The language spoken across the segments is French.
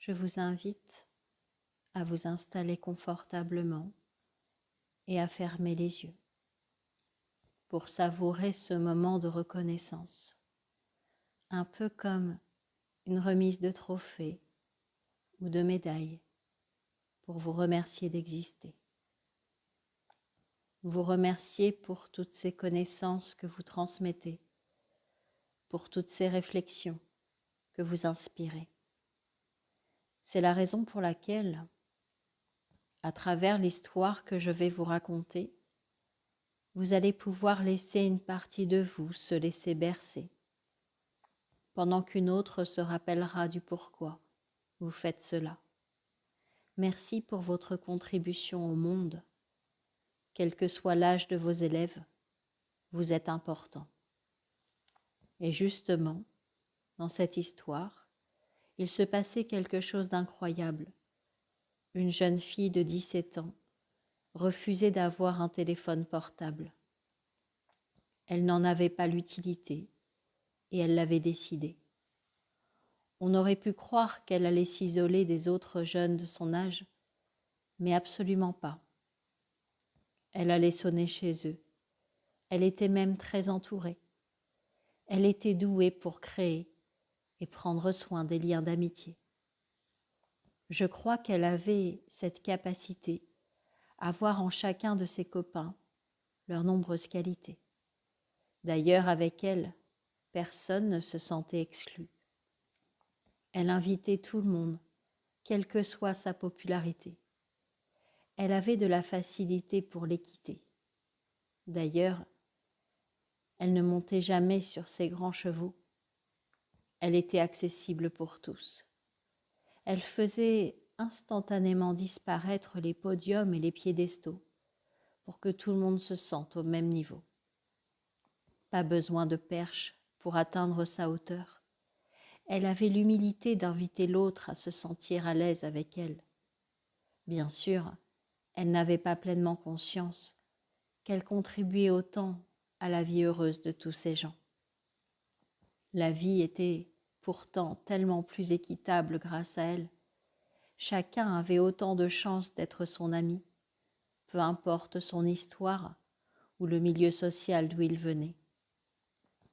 je vous invite à vous installer confortablement et à fermer les yeux pour savourer ce moment de reconnaissance, un peu comme une remise de trophée ou de médaille pour vous remercier d'exister. Vous remercier pour toutes ces connaissances que vous transmettez, pour toutes ces réflexions que vous inspirez. C'est la raison pour laquelle, à travers l'histoire que je vais vous raconter, vous allez pouvoir laisser une partie de vous se laisser bercer, pendant qu'une autre se rappellera du pourquoi vous faites cela. Merci pour votre contribution au monde. Quel que soit l'âge de vos élèves, vous êtes important. Et justement, dans cette histoire, il se passait quelque chose d'incroyable. Une jeune fille de 17 ans refusait d'avoir un téléphone portable. Elle n'en avait pas l'utilité et elle l'avait décidé. On aurait pu croire qu'elle allait s'isoler des autres jeunes de son âge, mais absolument pas. Elle allait sonner chez eux. Elle était même très entourée. Elle était douée pour créer et prendre soin des liens d'amitié. Je crois qu'elle avait cette capacité à voir en chacun de ses copains leurs nombreuses qualités. D'ailleurs, avec elle, personne ne se sentait exclu. Elle invitait tout le monde, quelle que soit sa popularité. Elle avait de la facilité pour l'équité. D'ailleurs, elle ne montait jamais sur ses grands chevaux. Elle était accessible pour tous. Elle faisait instantanément disparaître les podiums et les piédestaux pour que tout le monde se sente au même niveau. Pas besoin de perche pour atteindre sa hauteur. Elle avait l'humilité d'inviter l'autre à se sentir à l'aise avec elle. Bien sûr, elle n'avait pas pleinement conscience qu'elle contribuait autant à la vie heureuse de tous ces gens. La vie était pourtant tellement plus équitable grâce à elle. Chacun avait autant de chances d'être son ami, peu importe son histoire ou le milieu social d'où il venait.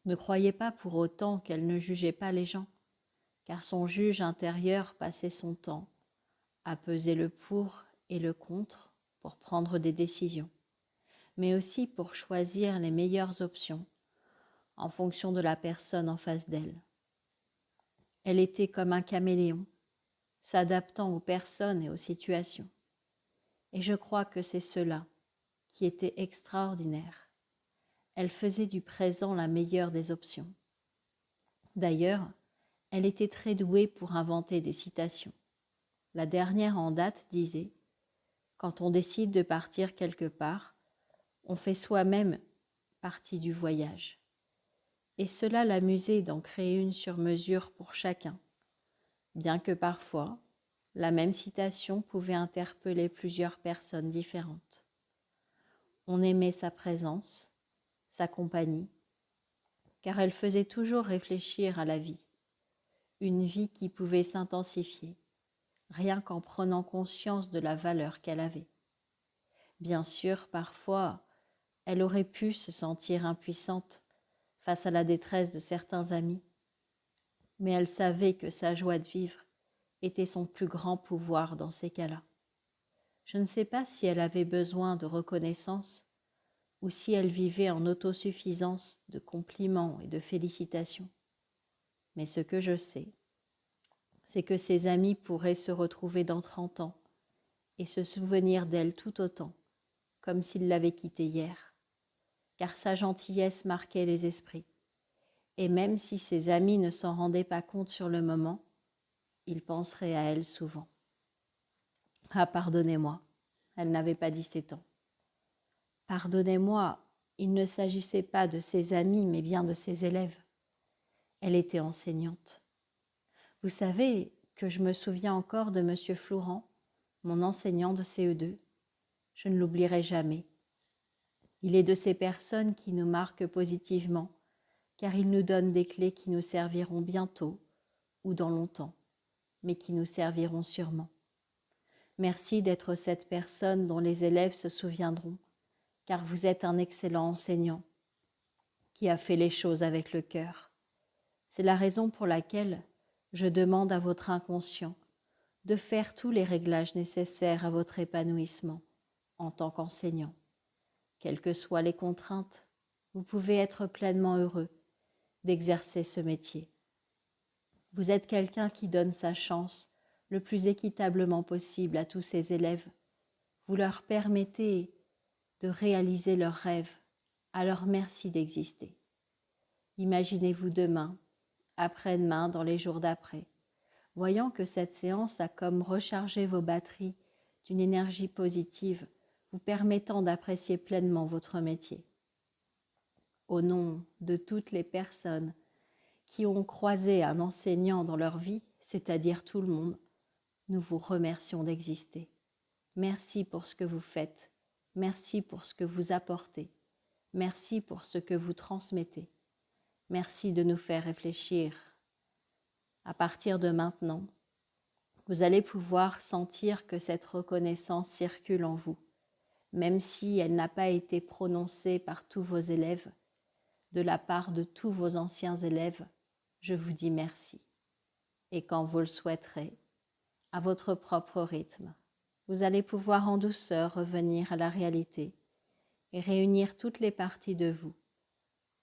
Ne croyez pas pour autant qu'elle ne jugeait pas les gens, car son juge intérieur passait son temps à peser le pour et le contre pour prendre des décisions, mais aussi pour choisir les meilleures options en fonction de la personne en face d'elle. Elle était comme un caméléon, s'adaptant aux personnes et aux situations. Et je crois que c'est cela qui était extraordinaire. Elle faisait du présent la meilleure des options. D'ailleurs, elle était très douée pour inventer des citations. La dernière en date disait « Quand on décide de partir quelque part, on fait soi-même partie du voyage. » Et cela l'amusait d'en créer une sur mesure pour chacun, bien que parfois, la même citation pouvait interpeller plusieurs personnes différentes. On aimait sa présence, sa compagnie, car elle faisait toujours réfléchir à la vie, une vie qui pouvait s'intensifier, rien qu'en prenant conscience de la valeur qu'elle avait. Bien sûr, parfois, elle aurait pu se sentir impuissante face à la détresse de certains amis, mais elle savait que sa joie de vivre était son plus grand pouvoir dans ces cas-là. Je ne sais pas si elle avait besoin de reconnaissance ou si elle vivait en autosuffisance de compliments et de félicitations. Mais ce que je sais, c'est que ses amis pourraient se retrouver dans 30 ans et se souvenir d'elle tout autant, comme s'ils l'avaient quittée hier, car sa gentillesse marquait les esprits. Et même si ses amis ne s'en rendaient pas compte sur le moment, ils penseraient à elle souvent. Ah, pardonnez-moi, elle n'avait pas 17 ans. Pardonnez-moi, il ne s'agissait pas de ses amis, mais bien de ses élèves. Elle était enseignante. Vous savez que je me souviens encore de Monsieur Florent, mon enseignant de CE2. Je ne l'oublierai jamais. Il est de ces personnes qui nous marquent positivement, car il nous donne des clés qui nous serviront bientôt ou dans longtemps. mais qui nous serviront sûrement. Merci d'être cette personne dont les élèves se souviendront, car vous êtes un excellent enseignant qui a fait les choses avec le cœur. C'est la raison pour laquelle je demande à votre inconscient de faire tous les réglages nécessaires à votre épanouissement en tant qu'enseignant. Quelles que soient les contraintes, vous pouvez être pleinement heureux d'exercer ce métier. Vous êtes quelqu'un qui donne sa chance le plus équitablement possible à tous ses élèves. Vous leur permettez de réaliser leurs rêves. Alors merci d'exister. Imaginez-vous demain, après-demain, dans les jours d'après, voyant que cette séance a comme rechargé vos batteries d'une énergie positive, vous permettant d'apprécier pleinement votre métier. Au nom de toutes les personnes qui ont croisé un enseignant dans leur vie, c'est-à-dire tout le monde, nous vous remercions d'exister. Merci pour ce que vous faites. Merci pour ce que vous apportez. Merci pour ce que vous transmettez. Merci de nous faire réfléchir. À partir de maintenant, vous allez pouvoir sentir que cette reconnaissance circule en vous, même si elle n'a pas été prononcée par tous vos élèves, de la part de tous vos anciens élèves, je vous dis merci. Et quand vous le souhaiterez, à votre propre rythme, vous allez pouvoir en douceur revenir à la réalité et réunir toutes les parties de vous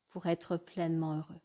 pour être pleinement heureux.